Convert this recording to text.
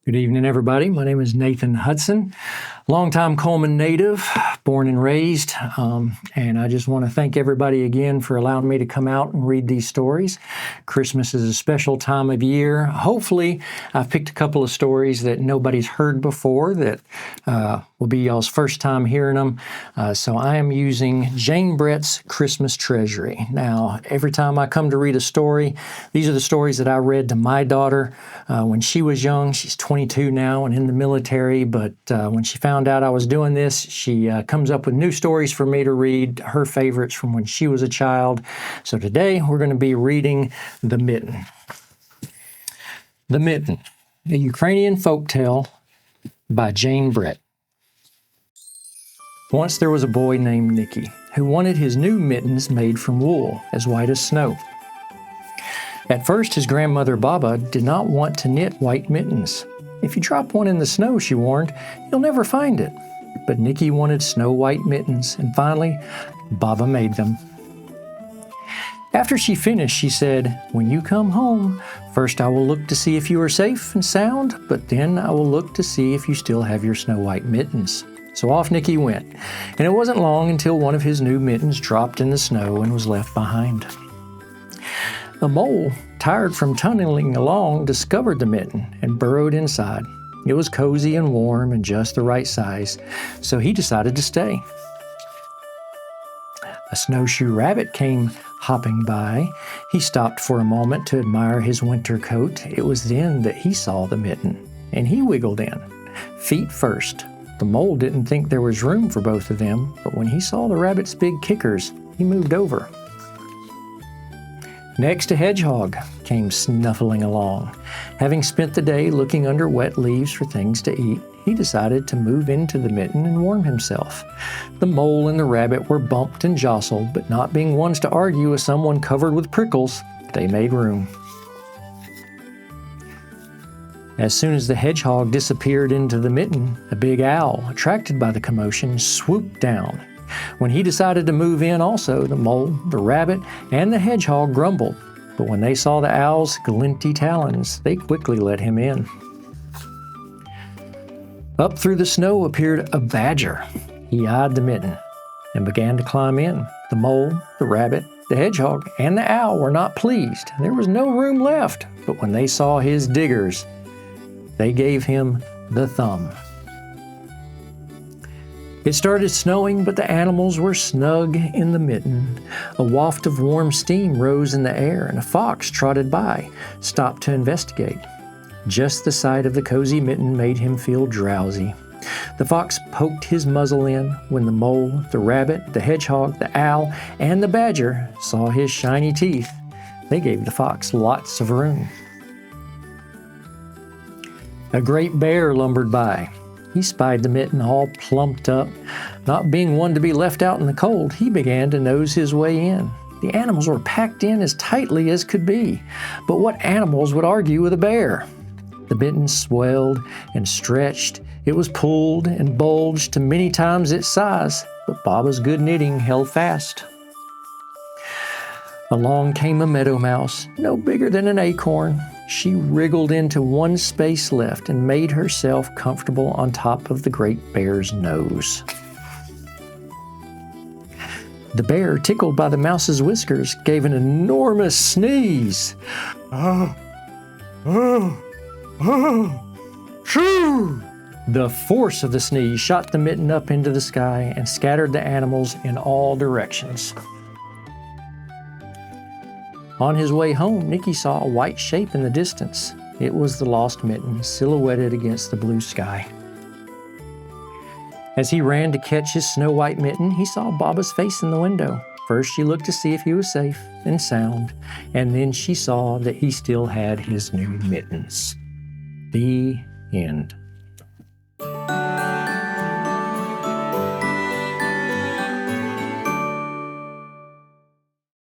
Good evening, everybody. My name is Nathan Hudson, longtime Cullman native, born and raised. And I just want to thank everybody again for allowing me to come out and read these stories. Christmas is a special time of year. Hopefully, I've picked a couple of stories that nobody's heard before that will be y'all's first time hearing them. So I am using Jane Brett's Christmas Treasury. Now, every time I come to read a story, these are the stories that I read to my daughter when she was young. She's 22 now and in the military, but when she found out I was doing this, she comes up with new stories for me to read, her favorites from when she was a child. So today we're going to be reading The Mitten. The Mitten, a Ukrainian folktale by Jane Brett. Once there was a boy named Nicky who wanted his new mittens made from wool as white as snow. At first, his grandmother Baba did not want to knit white mittens. If you drop one in the snow, she warned, you'll never find it. But Nicky wanted snow-white mittens, and finally, Baba made them. After she finished, she said, "When you come home, first I will look to see if you are safe and sound, but then I will look to see if you still have your snow-white mittens." So off Nicky went, and it wasn't long until one of his new mittens dropped in the snow and was left behind. A mole, tired from tunneling along, discovered the mitten and burrowed inside. It was cozy and warm and just the right size, so he decided to stay. A snowshoe rabbit came hopping by. He stopped for a moment to admire his winter coat. It was then that he saw the mitten, and he wiggled in, feet first. The mole didn't think there was room for both of them, but when he saw the rabbit's big kickers, he moved over. Next, a hedgehog came snuffling along. Having spent the day looking under wet leaves for things to eat, he decided to move into the mitten and warm himself. The mole and the rabbit were bumped and jostled, but not being ones to argue with someone covered with prickles, they made room. As soon as the hedgehog disappeared into the mitten, a big owl, attracted by the commotion, swooped down. When he decided to move in also, the mole, the rabbit, and the hedgehog grumbled. But when they saw the owl's glinty talons, they quickly let him in. Up through the snow appeared a badger. He eyed the mitten and began to climb in. The mole, the rabbit, the hedgehog, and the owl were not pleased. There was no room left. But when they saw his diggers, they gave him the thumb. It started snowing, but the animals were snug in the mitten. A waft of warm steam rose in the air, and a fox trotted by, stopped to investigate. Just the sight of the cozy mitten made him feel drowsy. The fox poked his muzzle in when the mole, the rabbit, the hedgehog, the owl, and the badger saw his shiny teeth. They gave the fox lots of room. A great bear lumbered by. He spied the mitten all plumped up. Not being one to be left out in the cold, he began to nose his way in. The animals were packed in as tightly as could be. But what animals would argue with a bear? The mitten swelled and stretched. It was pulled and bulged to many times its size, but Baba's good knitting held fast. Along came a meadow mouse, no bigger than an acorn. She wriggled into one space left and made herself comfortable on top of the great bear's nose. The bear, tickled by the mouse's whiskers, gave an enormous sneeze. Shoo! The force of the sneeze shot the mitten up into the sky and scattered the animals in all directions. On his way home, Nicky saw a white shape in the distance. It was the lost mitten, silhouetted against the blue sky. As he ran to catch his snow-white mitten, he saw Baba's face in the window. First, she looked to see if he was safe and sound, and then she saw that he still had his new mittens. The end.